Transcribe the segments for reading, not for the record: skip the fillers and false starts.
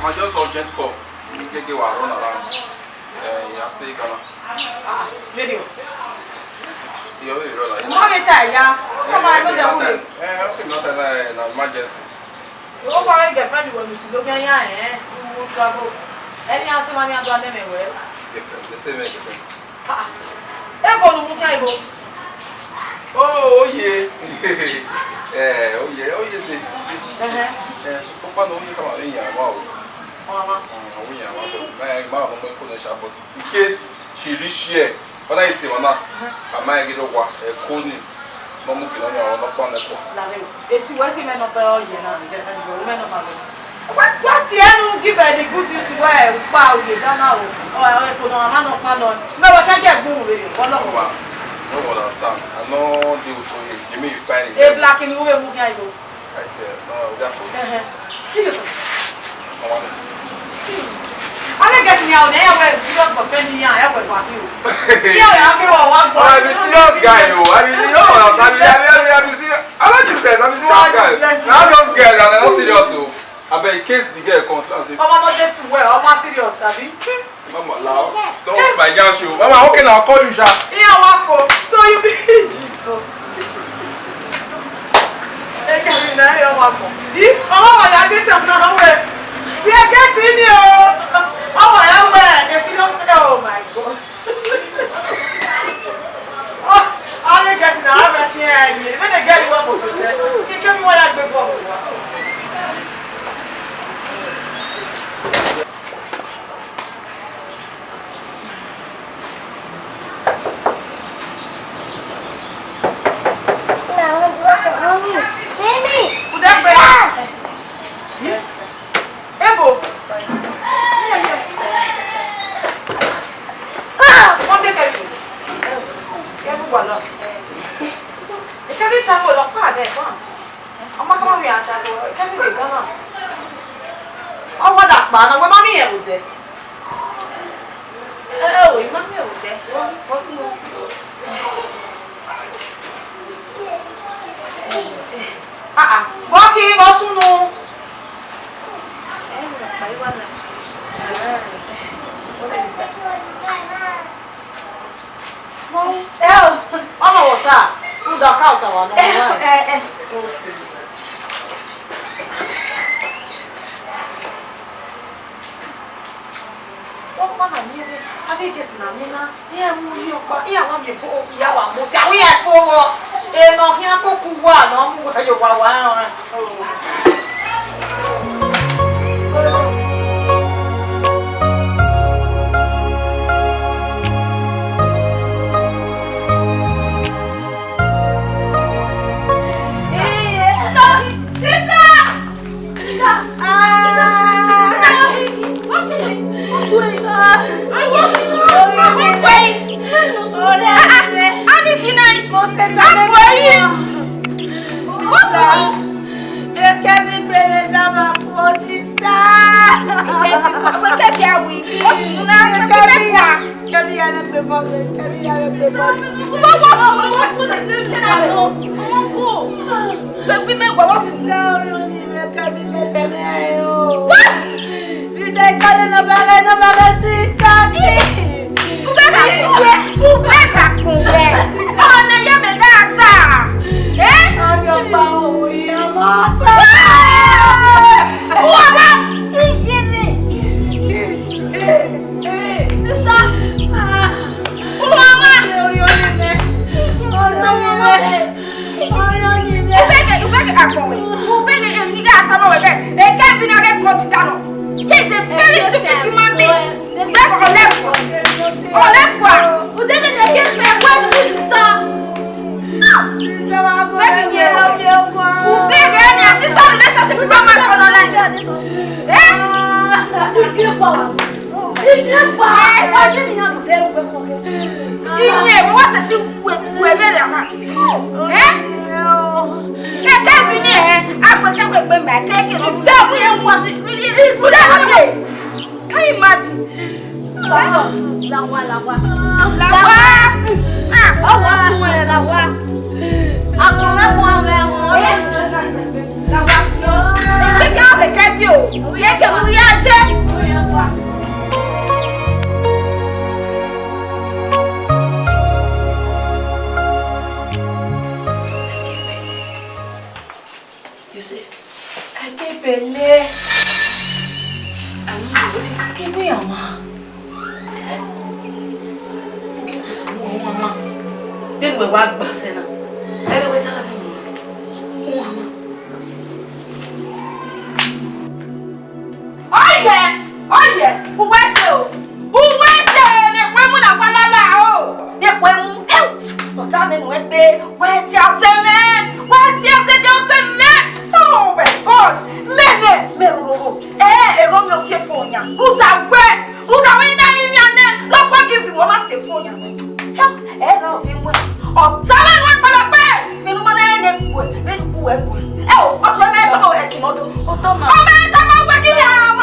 I just urgent call. You can get one around. Yeah, say Ghana. Video. You're right. Mommy, yeah. Come on, go down. I'm saying not an emergency. Oh, I get friendly when you see the guy, eh? You travel. Any answer money I don't anywhere. The same again. Oh, yeah. Oh, yeah. Oh, yeah. Yes, Papa, no, you come out in your mouth. In case she reach here, but I say, I might get over a cold. Mamu kilo ni àwọn ọlọ́pàá nẹ́kọ̀ọ́. Làbẹ̀wò, èsì wẹ́sì mẹ́nu ọ̀pẹ ọ̀yẹ̀ náà ní ìjẹ́fẹ́ ìgbòho mẹ́nu ọ̀pẹ ọ̀yẹ̀. Wọ́n ti ẹnu give her the good news wẹ́ ẹ̀ pa òye dáná o. Ọ̀rọ̀ ẹ̀kọ́ náà máa nọ pa náà. Mẹ́wàá kẹ́kẹ́ gbóhùn rẹ̀ ọlọ́run. No understand. I know they will show you. Give me fine. A black in the way we can go. I said, no, that's what. This is I don't get me out there. I will serious for friendly. I will back you. Yeah, I will one. I'm a serious guy, you. I mean, you know, I'm serious. I like you said, I'm a serious guy. Now I'm just scared and I'm not serious. I bet in case the girl comes and say, Mama, not that too well. I'm serious, Abby. Mama, loud. Don't my young show. Mama, okay, now I'll call you, Sha. Yeah, Wafo. So you be Jesus. Hey, Kevin, now you're Wafo. Oh, I get up now. We are getting you. Oh, I am where? Oh my God. Oh, I'm guessing I haven't seen any. When they get you up, you tell me what I go for. Lawa. You see, I get belly. I need to give me a man. Oh, mama. Then we walk back, Sena. Anyway, tell us. Oh, mama. Oh, yeah. Oh, yeah. Who was so? Who was there? The women are one allowed. The women. But I'm in one day. Where's your man? Where's your man? Oh my God! Mene, Rom your fear for ya. Who that way? Who that way? Not forgive you. What fear for ya? Help, no, you will. Oh, Taman went for the bed. You know, oh, what's my name? Oh, I cannot do. Oh, Thomas. Oh, man, I'm working out.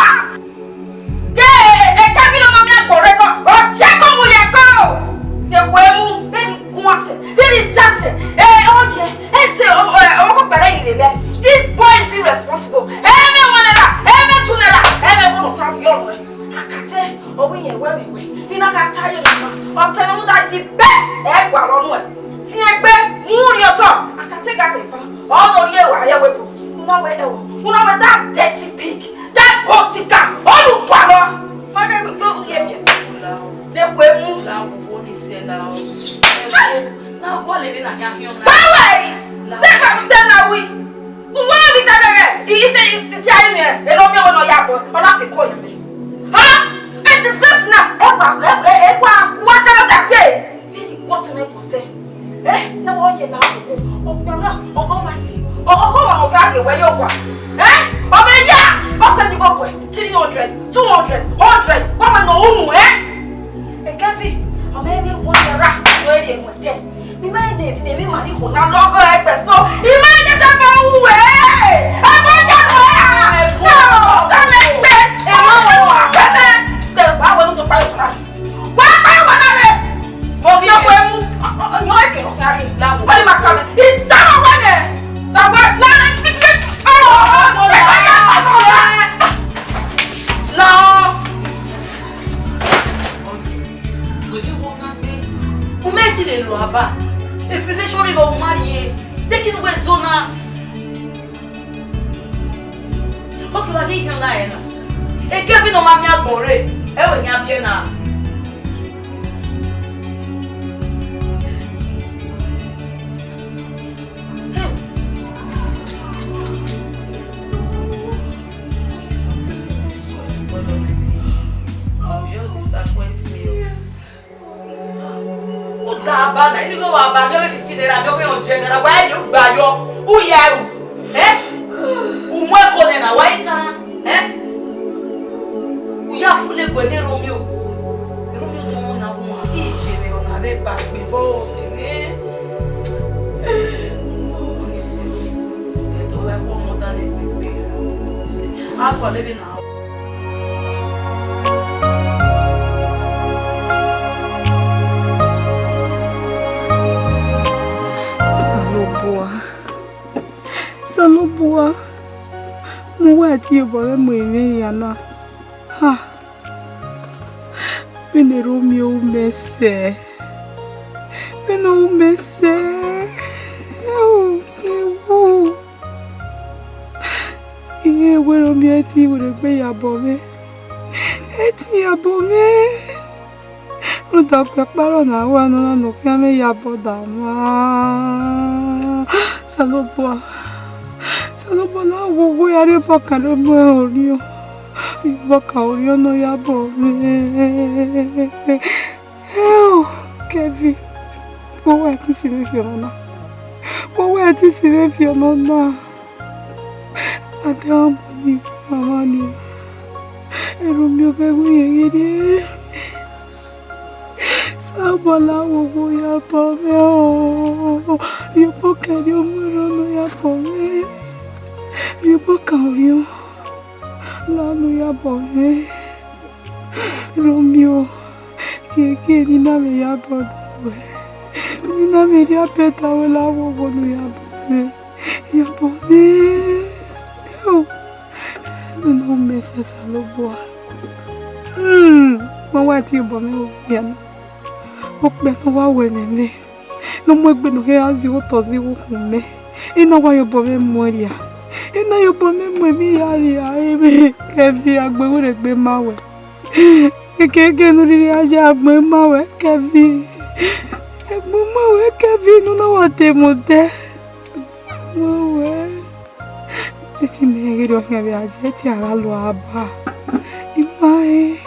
Yeah, a cabin of my record. Oh, check on your go. The way very quasi, very tasty. Oh, yeah. And say, oh, this boy is irresponsible. Everyone, everyone have your way. I can't tell. Oh, we are well away. He not got tired of me. I'm telling you that the best ever on way. See, I bet, move your tongue. I can take a river. All of you are your weapon. Who know that dirty pig, that goatee cat, all you power. My baby, don't give you. The way move. Now, go living at your home. Then we. Why be that? He is telling me, they don't know no yap or nothing calling me. Huh? And this person now, what kind of that day? What to make for say? No one can now go. Oh, no, oh, come and see. Oh, value where you go. Oh, yeah, what's that you go for? 300, 200, 100, what I know, And Kathy, or maybe one rat waiting with them. We might name the money who not longer like the store. He might get that away. I'm going to go. No, that makes me. I want to buy one. What I want to do? Oh, you're going to like it. What am I coming? He's done already. Now, what? No. Will you want to be? Who made it in Luaba? A prevention river will marry. Taking away Zona. Okay, I give you nine. A Kevin on my bore. Ever have Jenna. Abana, you go abana 15 naira, you go 100 naira. Why you gba yo? Who ya you? Who mo ko na why tan? Who ya fule gbe ni Romeo? Romeo no mo na wo ma. E je me o na be ba gbe bo se ni. Oni se to wa ko mo ta le gbe. A ko le bi na. Salubua, muwati yobowe mweme yana. Ha, mene Romeo umese, mene umese. Iye we Romeo eti wurebe yabome, eti yabome. Nuda peparo na wano na nukiame yabodama. Salubua. Salubala wo yare bakare mo orio. Baka orio no yabo me. Kevin. Wo wa ti sire fi ona. Wo wa ti sire fi ona. Ade amani, amani. Romeo ke guye yede. Sabala wo yabo me o. Yo bakare mo no yabo me. Rebecca Orio, Lanu yabo Romeo, Keke nina me yabo dawe, nina me yapeta wela wono yabo yo, no me se Salubua. Mawati yabo me yana, okbe no wa wemene, no mwegbe no he azi otozi wukume, ina wa yabo me moria. Ina yo po me mi yari ai ke fi agbe wo re gbe mawe. Ke no ri aja agbe mawe ke fi. Agbe mawe ke fi no na wa te mo te. Mawe. Esi me ge ro ke bi aje ti ara lo aba. Imae.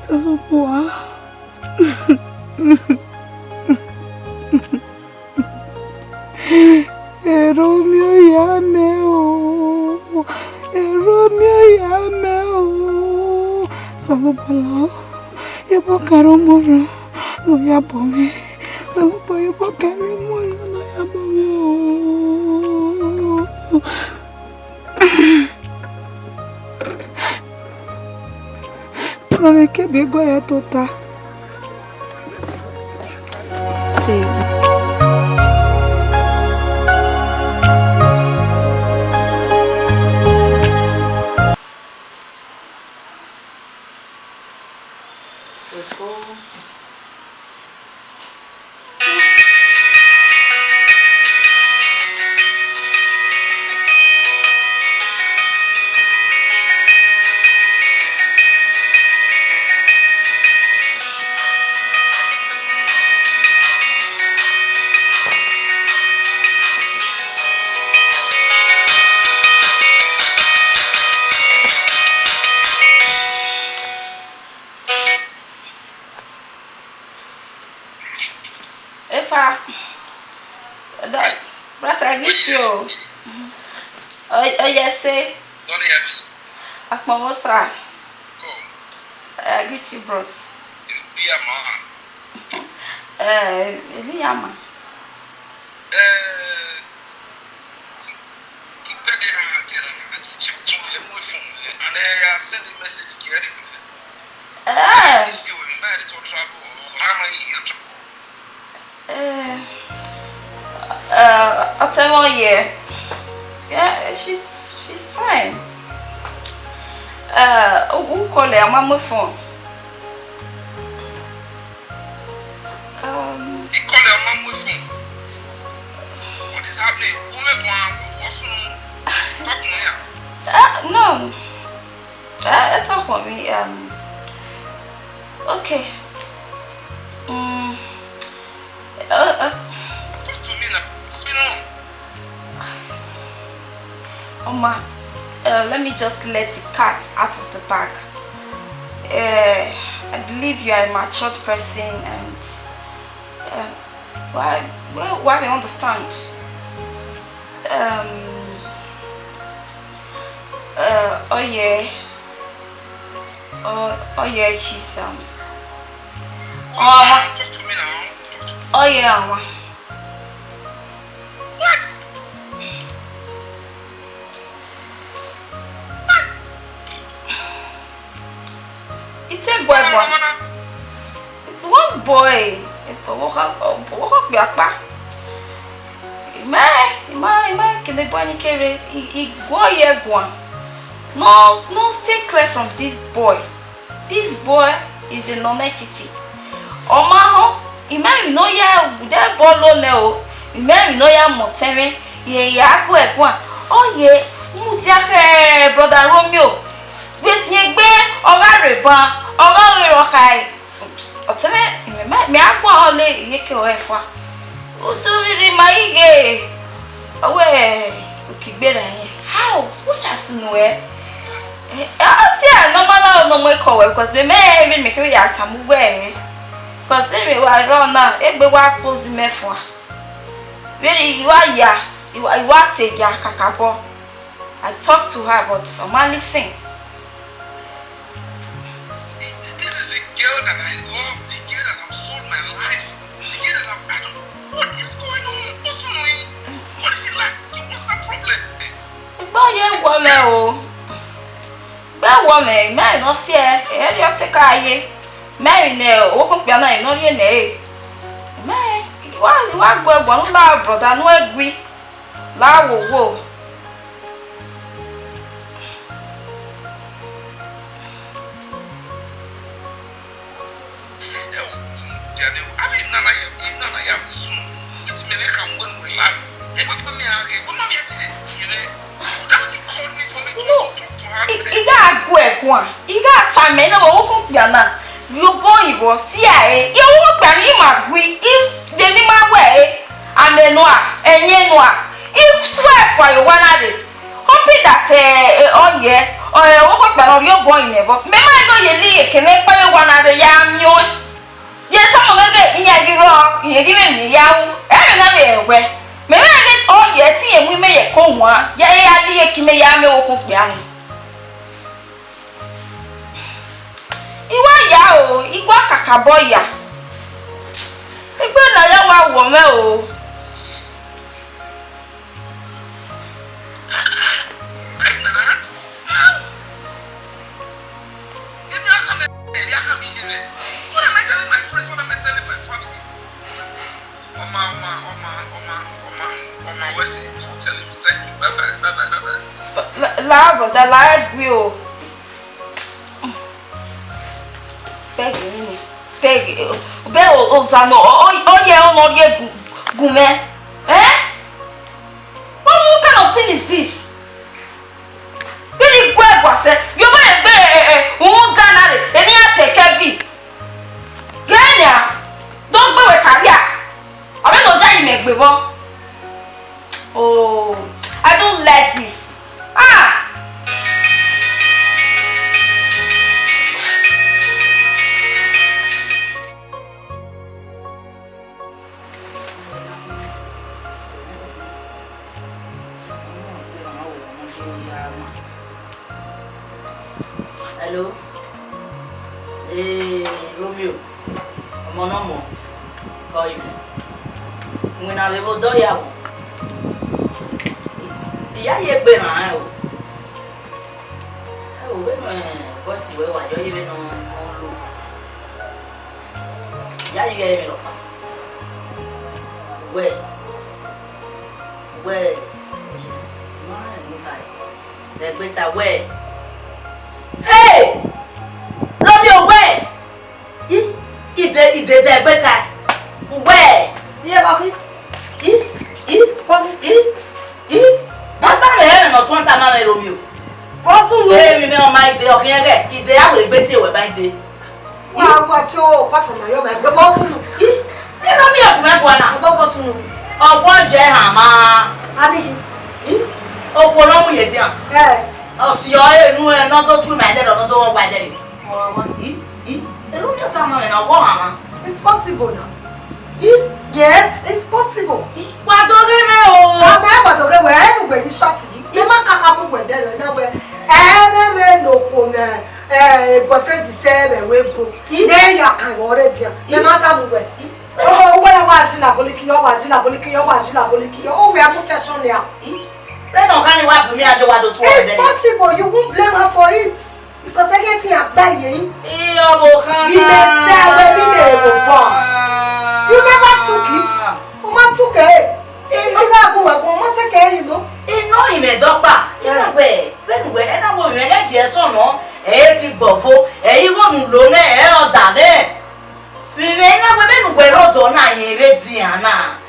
Solo boa. Romeo Yameo, Romeo Yameo, Salopala, Yabacaromora, no Yabome, Salopa Yabacaromora, no Yabome. Non è che bego è tutta. Yes, say. Akmawosa. I greet you, bros. Eliama. I'll tell her, yeah, she's fine. Who call her? I'm on phone. He called her mom with phone. What is happening? Who let one? What's talking here? No. Talk for me. Okay. Talk to me now. Oma, let me just let the cat out of the bag. I believe you are a matured person and why we understand. Oh yeah, she's talk to me now. Oh yeah, What? It's a good one. It's one boy. No, stay clear from this boy. This boy is a non-entity. Omaho, imagine no ya de bolo ne o. Imagine no ya moteme. Ye ya go egwan. Oh yeah, mu ti ake brother Romeo. Gbesi gbe oga reban, oga re rokai. Oteme me agbo ole yeke o efa. O to ri maige. Owe okigbera yen. How? Who has no e? I see no more call because they may even make me act am we. Because anyway, I run now. Egbe wa pose me for. Really, you are ya. You are take ya kakabo. I talked to her, but I'm only sing. This is a girl that I love, the girl that I've sold my life, the girl that I don't. What is going on? What's on me? What is it like? What's that problem? Ye woman o. Ba woman, me no see e. E ri o te ka ye. Me ne o ko pe na no ri ne. Me wa gbo egbo la brother no egui. La wo. You go Ibo, CIA, you won't can him agree. Is the Nima way, and then and ye noa. You swear for you one day. Hoping that oh yeah, or I hope that your boy never. May I go ye can make by one other yam yon? Yes, I'm gonna get in your wrong, you giving me yow, every way. May I get all yet, and we may a come one, yea, I can make yam or cook young. Iwa ya o, igwa kakaboya. Igbe na ya wa wo me o. La brother, la agree o. Peg, Bell Ozano, oh yeah, no, yeah, Gume. Eh? What kind of thing is this? Really, where was it? You might be won't done at it, and you take heavy. Ganya, don't go with career. I mean, no, that you make me wrong. Oh, I don't like this. Ah! Hello? Romeo. Mon amour. Oi. When I will do ya. Ya ye be ma o. O be no voice we wa yo ye no lo. Ya ye me lo pa. We. The better way. Hey! Romeo, where? It's the better. Where? Yeah, Bucky. What time I not one time, Romeo? What's the way we know my day of here? It's the hour better with my day. Wow, what you what from my own? The boss. Romeo, my one. The boss. Oh, what's your hammer? I did. Oh, what are we yet? Eh. Oh, see, I knew another 2 men that don't know why they. It's possible now. Yes, it's possible. What do they know? I'm never the way anyway. You shot it. You might come with them. Every local boyfriend is saying, we put there. You can already. No matter what. Oh, when I was in a bulky, oh, we are professional now. It's possible. You won't blame her for it. Because I get here dying. You never took it. Uma took it. You never take it, you know. You know him a doctor. Anyway, and I will let yes or no. Buffo, you won't loan or that. We may not women were not on Rediana.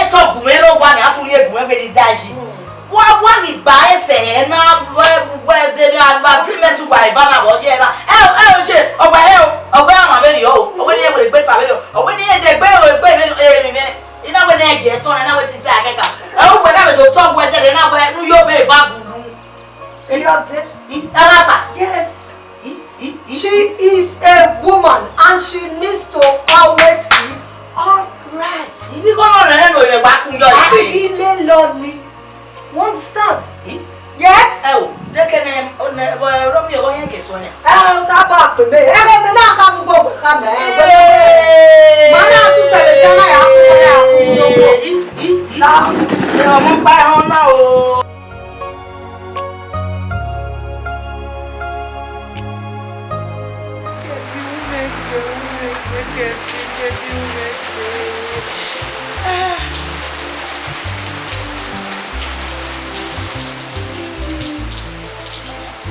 Top Gumero one after you were very dashing. What he buys say now where they are agreement to buy Vanna was yes. Oh well, my very old, when you will better or when you had the bell you know when I get son and I was in Zagaga. Oh, whenever you talk whether they now wear New York Bay Babu. Yes. She is a woman and she needs to always feel alright. If you go on and know you're back in your really love me. You understand? Yes? Oh, they can Romeo or Yankee Sonia. Oh, Sabak to me. I'm not coming over. Come here. Mana to say the Jana. Now,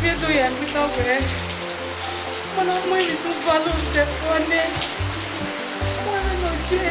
Viedo ya kita we. Mana mo ni tu balu se pone. Mana no je.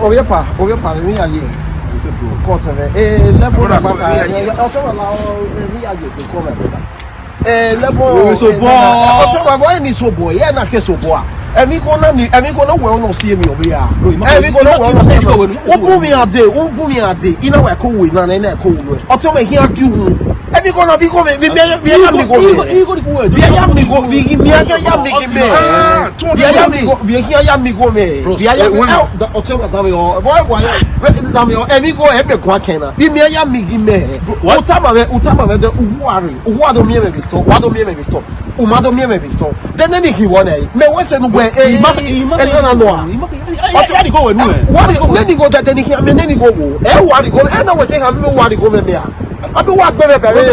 Oyepa, me are here. Quarter, level of level so boy, any so boy, yeah, not so boy. And we gonna well no see me over here. And we gonna well no see me. What boom me a day, you know, I cool with none and I cool. Or to make here you. And we gonna be going, we have to go. We have to go, we here, me go, me. We are out the Ottawa Damio, Damio, and we go every quackena. We may have me, Utama, the Uwado me, Wado me, Umado me, then any he won a. Me was a way, he must go and what then he go that then he go, and what he go, and I would think I'm no one to go there. I do what better, what better,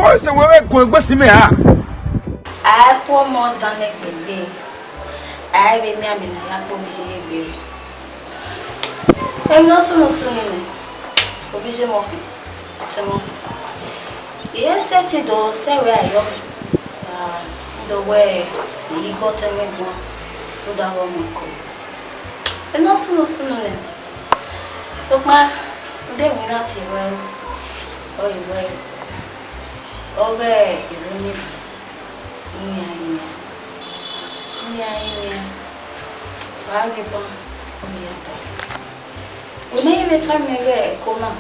I say we're going to see me. I pour more than a day. I have a man in the apple vision. I'm not so soon. Provision of yes, set it though, say where I am. The way he got a man to that woman. And not so soon. So, my they will not see well. Oh, well. Okay, we may even time me get a corner.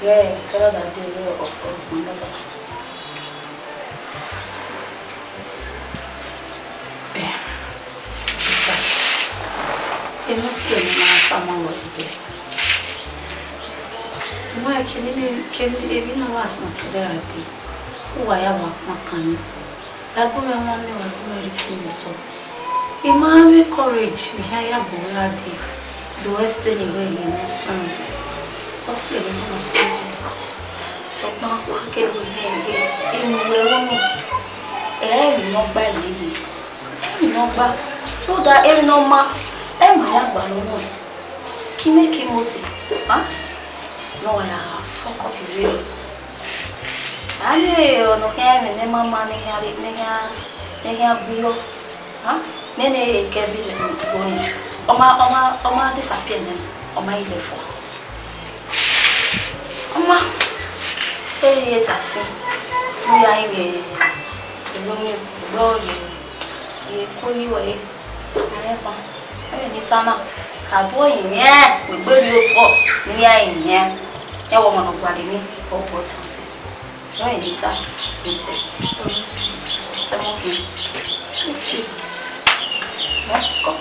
Yeah, tell that they will of you must see someone there. Why can you know what's not there? Who I am, Macan. I go and want me like American. Imam courage, the higher boy, the West anyway, you know, son. What's your name? So, now, what can we hear? In will me. Not by lady. No, but so that every no ma, and my balloon. Kimeki Mosi, huh? No, I have fuck up you. I no have any mamma, Nega Bio, huh? Nene can be going. Oma disappearing on my level. Oma, hey, it's a sin. We are in you call you away. I need some. A boy in here, we bury you talk. Near in here, a woman of body me or potency. So I need some. Let's see. Let's go.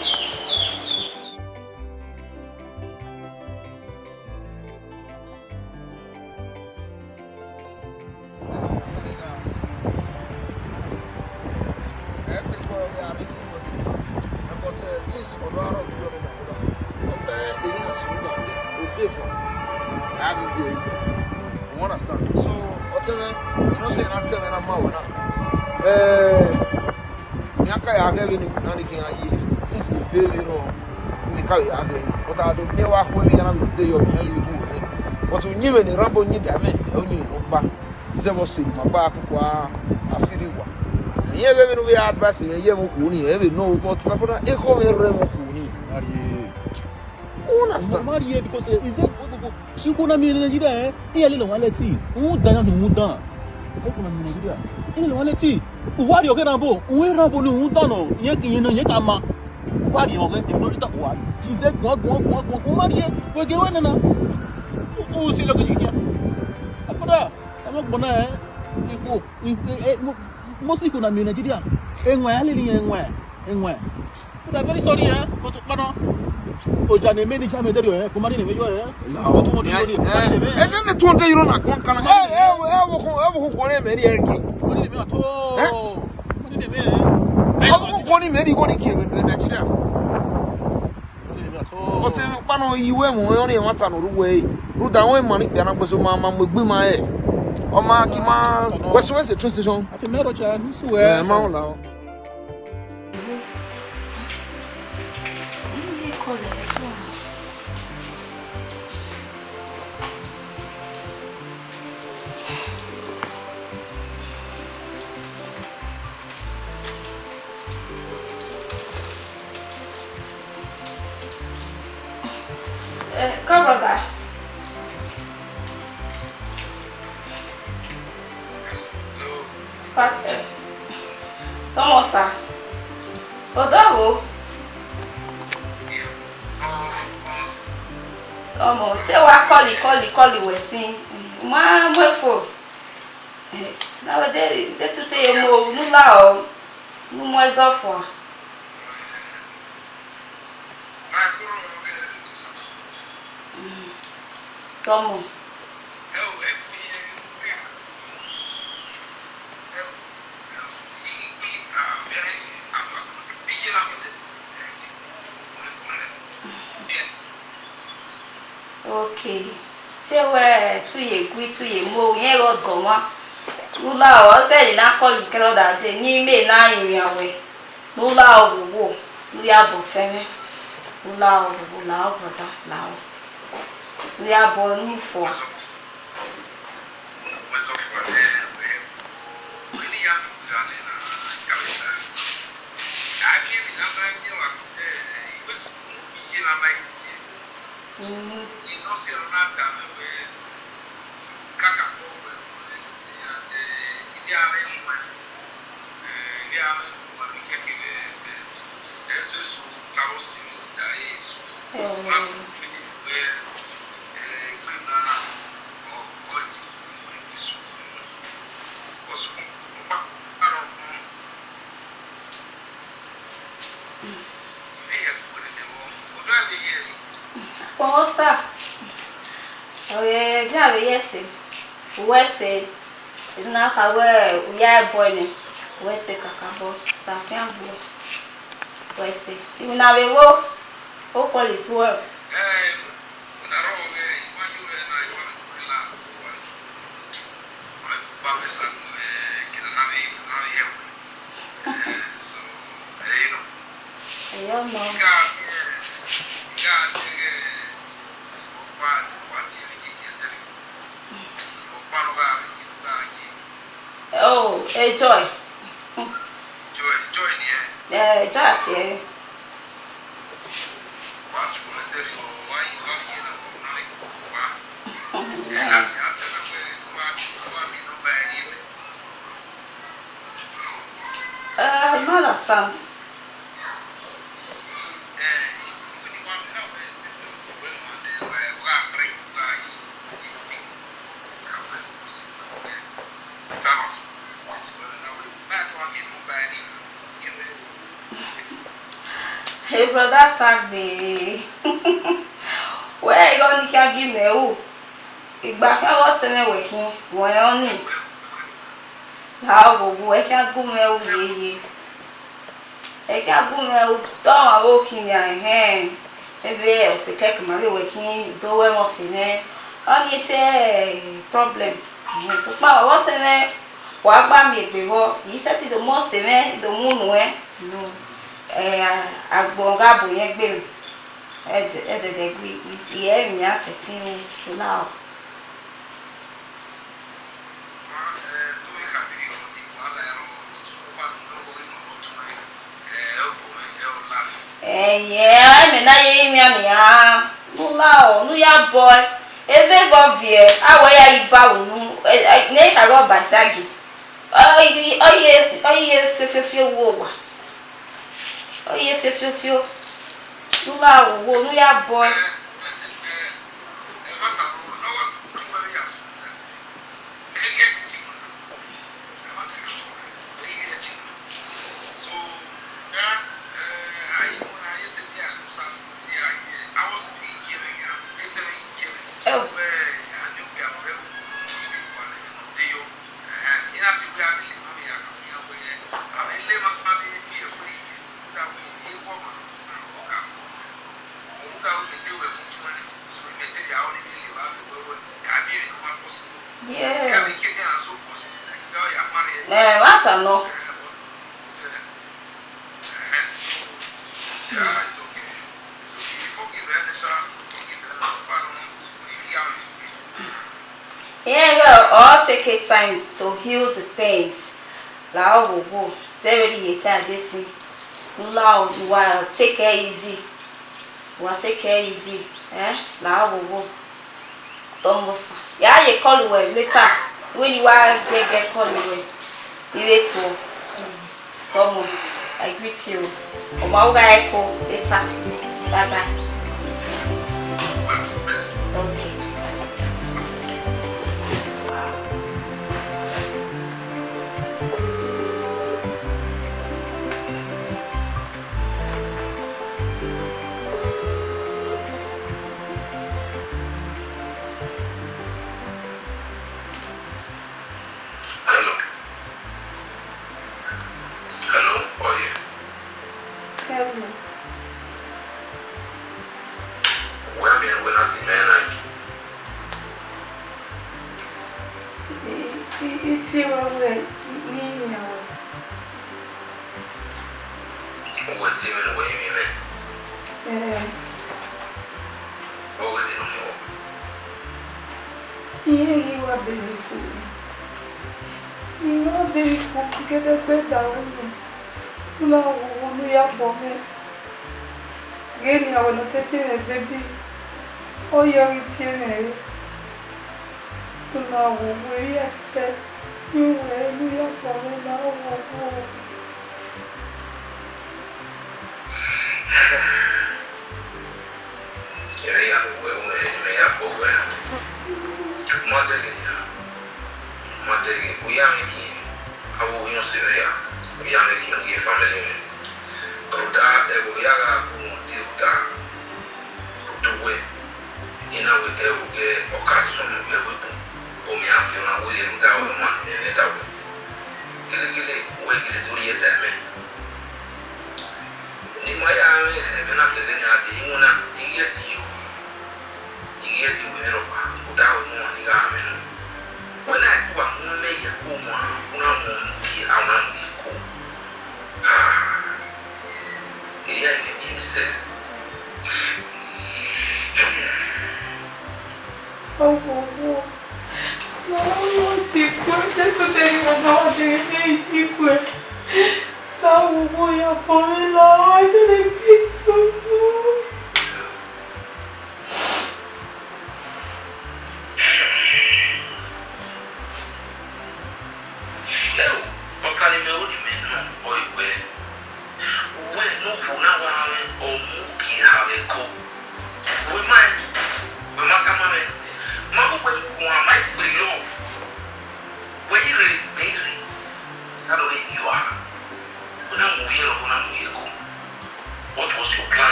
So, whatever, you know, say not telling a mouth. Yaka, I have any since the baby, you know, in the carry. What I don't know, I will be another day of you do. What you knew in the rumble, you damn it, only back. Several see my back, a city one. And you ever be advancing a year of Huni, every no, but echo a realm of Huni. Maria, because is it you gonna mean Nigeria? Here, little one, let's see. Who doesn't move down? Nigeria. In the one, let's see. What you're gonna go? We're not going to tunnel. You know, Yakama. What you're going to do? What? She said, what, Maria, we're going now. Who see, look at you here. I'm not going to mostly kuna mi Nigeria. Enwe alili enwe. We are very sorry but bana oja ne meni cha me deri ko mari ne mejo and then the 20 euro na kon kana wo ko ne meri eke mari ne me ato mari ne me ko ni meri ko ni ke be Nigeria mari ne me ato o te pano yiwe mo yo ne wata no ruwe ru da won mani bia na gbeso ma gbe ma e o ma ki ma weso train station afi mero cha nsu we ma la Come brother. But Tomosa. Kodavo. Te wa call we sin. Ma mo fo. Na de tu te mo nu la o. Nu mo ezofo. Tomo. Okay. Say where to ye gwi to ye mo yen go goma. Nula o se na call kero da de ni me na yin awe. Nula o wo. Nu ya bo teme. Nula o wo la o brother la o. We are born for. Posta. Oye, já vi esse. O esse. Na kawe uya boy ne. O esse kakabo. Safia bo. O esse. You na we wo. O police work. Oh, Joy. Joy yeah. Joy here. Mother sons. Hey brother, Sabi. Where you going to give me? Oh, if back I got to working, why only? How go? I can't go me. I can't go me. Don't walking your hand. Maybe else a cake my working. Do we must see me? Only it's a problem. So, what's a man? Walk by me before. He said to the most the moon way. No. Agbonga bo yen gbe mi eze de gbe isi e mi asetin now yeah me na ye mi ani ya nula o nu ya boy eve vovie awe ya iba unu ne ka go basagi oye fefefe wo wa oye fefefio nula wo nu ya boy Yes. What I know. Yeah, it's okay. It's okay. You forgive her, forgive her. Yeah, well, all take a time to heal the pains. La wo already here this loud while take it easy. Well, take it easy. La wo Tomosa. Yeah, you call you later. When you are get call you. You wait to Tomo. I greet you. Omauga echo later. Bye bye. Okay. Baby, oh, you're eating now, we are fed. You are coming now.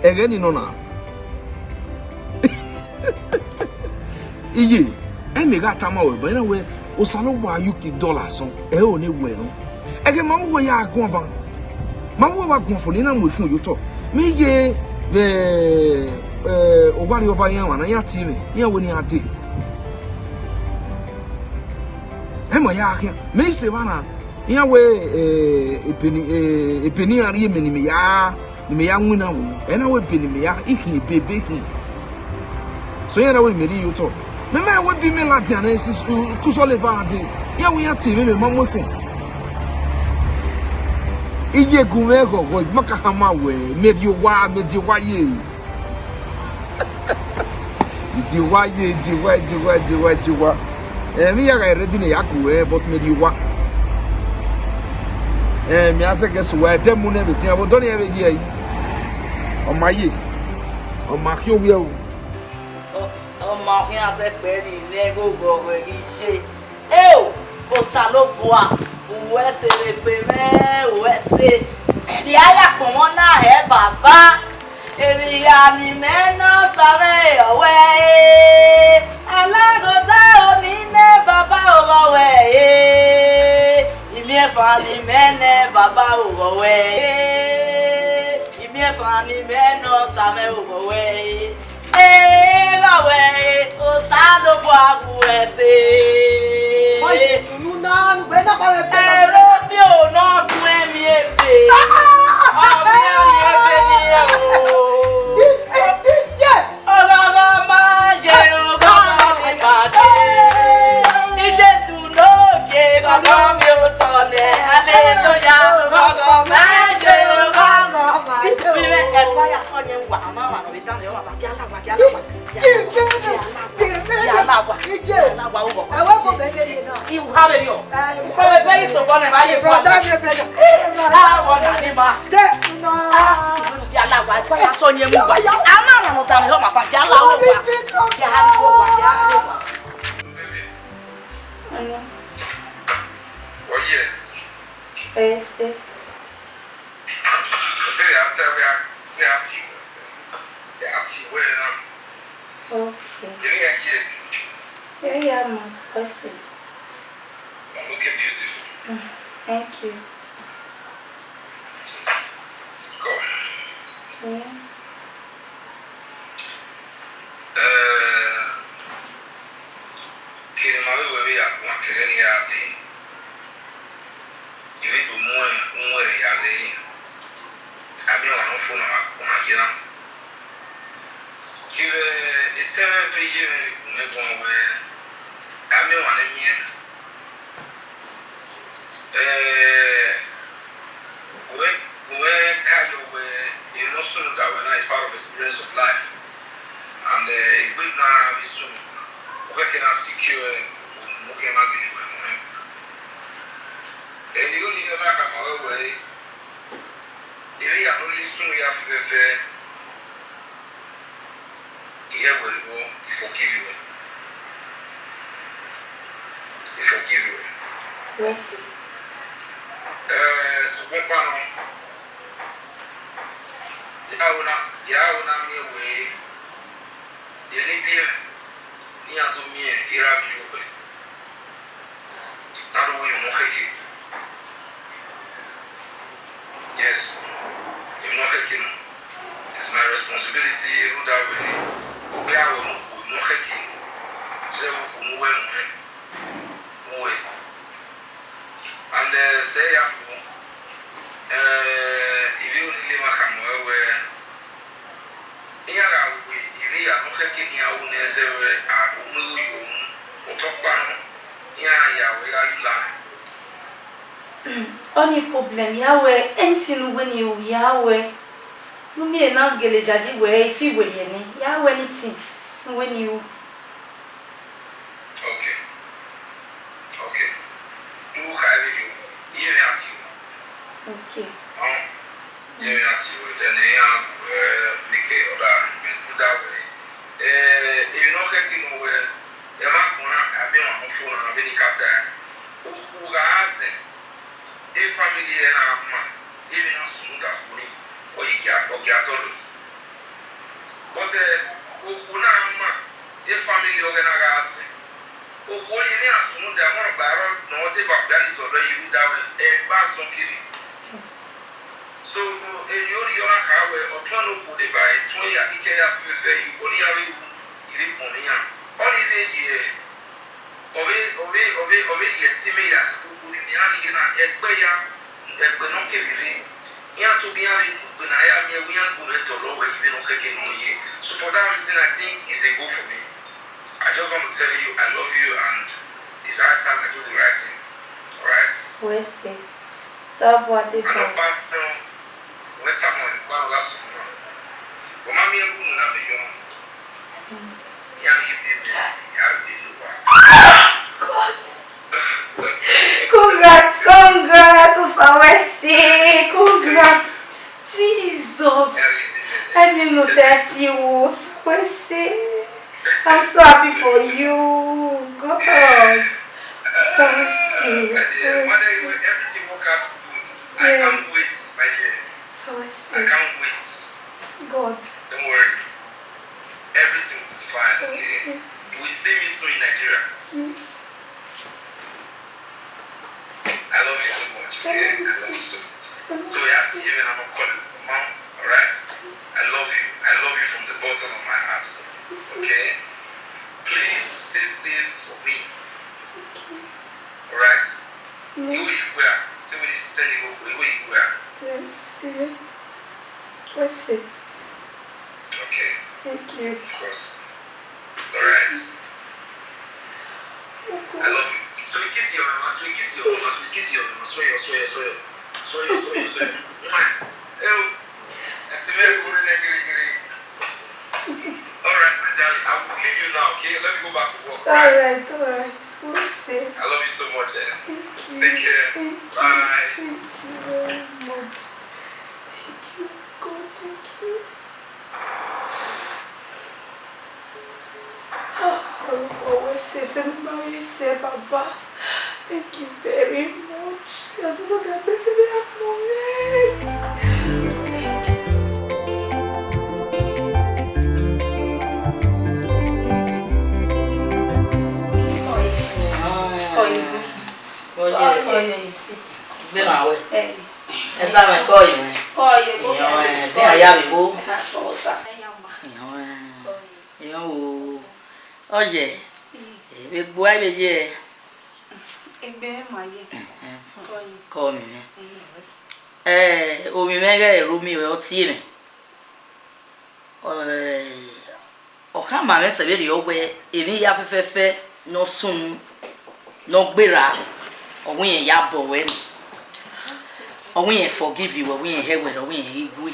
Again, no na. Iye, mega tama we, but anyway, osalo wa UK dollars son. Oni we no. Again, mamu we ya agwa ban. Mamu wa agwa fo ni na mo fun yo to. Me ye obari oba yan wa na ya TV. Ya we ni ade. Emo ya ahia. Me se bana. Ya we epeni ari emeni me ya ni me ya nwuna wo. Ena we epeni me ya ihi bebe hi. So ya na we meri yo to. Me ma we bi me la dia na sis ku so le va ade. Ya we ya TV me ma mo fun. Iye gume go go maka hama we medi wa ye. Di wa ye di wa. Me ya ga ready ne yaku but medi wa. Me ase ke so wa dem mu na betia bo don ya be ye. O ma ye. O ma hio we o. O ma hio ase pe ni ne go we ije. E o salo boa. Uwese le pe me uwese. Dia ya ko na he baba. Ebi ya ni me no sare owe. Alagoda oni ne baba owe. Imi efa ni me ne baba owe. Imi efa ni me no sare owe. Owe o salo boa uwese. Oye, sunu na nu be na pa we pe. Mi o no tu emi ebe. Mi ebe ni e o. Ọlọ́run máa yẹ ọgọ́gọ́ mi pàdé. Ní Jésù lókè ọgọ́ mi ò tọ̀lẹ̀. Àlélúyà ọgọ́gọ́ máa yẹ ọgọ́gọ́ mi. Bíbẹ́ ẹ̀kọ́ ayásọ́ yẹn wà á máa wà lórí dáná yẹn wà bá kí aláwa kí aláwa. Aláwa ó bọ̀. Ẹ̀wọ́ kò bẹ́ẹ̀ bẹ́ẹ̀ náà. Iwu ha bẹ̀ yọ. Kọ́wé bẹ́ẹ̀ yìí sọ̀bọ́n ẹ̀ bá yẹ kọ́. Brọ̀dá mi bẹ̀rẹ̀. Láwọn ọ̀nà ni ma. Jẹ́ náà. Aláwa ẹ̀kọ́ ayásọ́ yẹn wà. Àmọ́ àwọn ọ̀nà tàbí ọmọ àbá kí aláwa wà. Kí aláwa wà. Oye. Ese. Okay. Here you are, Miss Percy. I'm looking beautiful. Thank you. Go. Yeah. It's part of the experience of life. And we now is to working out secure moving again. And the only thing I come away, if you are only soon you have to say, here will go, he forgive you. He forgive you. Mercy. So what about Yauna me way. The Libyan near to me, Irabi Jube. Not only Moheki. Yes, if not Hekin, it's my responsibility. Rudawe, Obiawo, Moheki, Zewu, Muwe, and say after. If you live a hammer where we Iria, Mohaking Yawness, or talk down, where are you lying? Only problem, Yahweh, anything when you Yahweh. You may not get a judge way if you will, Yahweh, anything when you. Okay. Do have you here at you? Okay. Yeah, then make it that way. If you're not getting nowhere, you're not going to have a phone and a mini captain. Who has it? If family and a man, even a smooth up, or you get all Okunama, the family organization. Okuni ni asunu da mo baro no te ba bani to do yu da we e ba so kiri. So in your hawe or turn of the by 20 Ikea say you only have it money. Only the Timia, who in the Alina, Ekbaya, Ekbenokiri, Yan to be having when I am here, we are going to lower even okay on you. So for that reason, I think it's a go for me. I just want to tell you, I love you, and it's high time I do the right thing. Alright? We see. So what they do? Weta mo kwa laso mo. O ma mi ebu na me yo. Ya mi bi ya bi wa. God. Congrats, Sawesi. Congrats. Jesus. I didn't know that you Sawesi. I'm so happy for you. God. Sawesi. Everything work out good. I can't wait, my dear. I can't wait. God. Don't worry. Everything will be fine, okay? You will see me soon in Nigeria. I love you so much, okay? I love you so much. So we have to even have a call. Mom, alright? I love you. I love you from the bottom of my heart. Okay? Please stay safe for me. Alright? You were. Tell me this standing over. You were. Yes. What's it? Okay. Thank you. Of course. Alright. I love you. So we kiss your mama. So we kiss your mama. So we kiss your mama. Swear. That's a very good Alright, my darling. I will leave you now, okay? Let me go back to work. Alright. We'll see. I love you so much, eh? Thank you. Take care. Thank you. Bye. Thank you very much. Thank you. God, thank you. So always say, Baba. Thank you very much. As long as I say we have no Oye, gbogbo ayé Egbe maye. Call me. Omi mege romi we oti me. Oka ma me sebe de ogbe emi ya fefefe no sun no gbera ohun yen ya bo we. Ohun yen forgive you, ohun yen hewe, ohun yen igwe.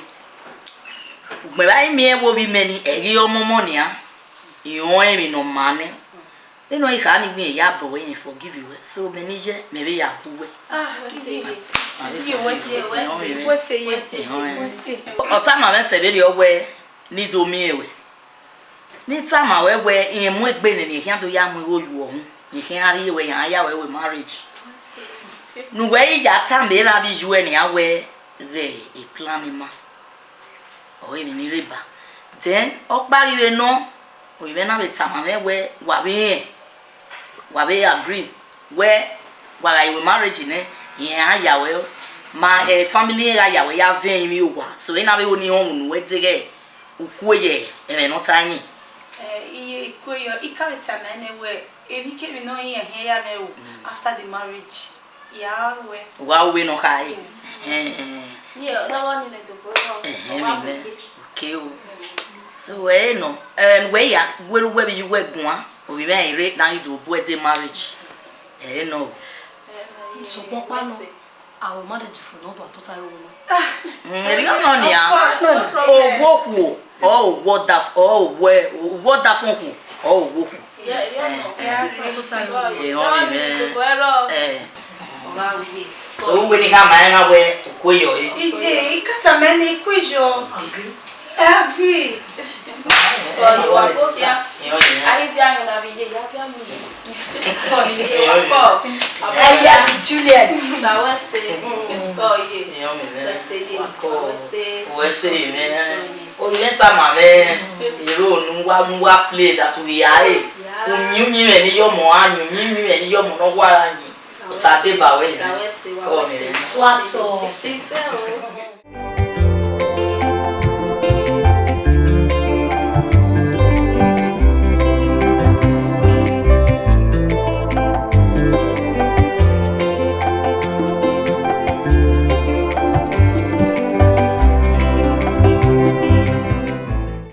Ugbe ba mi e wo bi meni eri omomo ni a. Iyon emi no mane. You know, I can't even ya boy and forgive you. So many maybe ya do. What's it? O time I say very away need to me away. Need time I where in mo egbe ni here do ya mo you ohun. You can hurry away and ya we marriage. No way ya time be la bi you any away there a plan ma. O even ni riba. Then okpari we no we be na be time me where wabe agree where while I will marriage ne ya yawe ma family ya yawe ya ven mi wa so ina be oni hon we tige ukuye ene no tani Iye ikuyo ikarita mane we ebi ke mi no yin he ya me wo after the marriage ya we no kai yeah that one in the boy okay so no and we ya we be you we gun o be very rate now you do wedding marriage no so papa no our marriage for no do total wo eri no ni a o woku o what that fun ku o woku so we ni ka ma na we koyo ije ikata meni kwijo agree Juliet. Oyenta mave ero nuwa play that we are. Unyunyi eni yomo anyu, nyinyi eni yomo no wa anyi. Osade bawe. Oh me. What's all?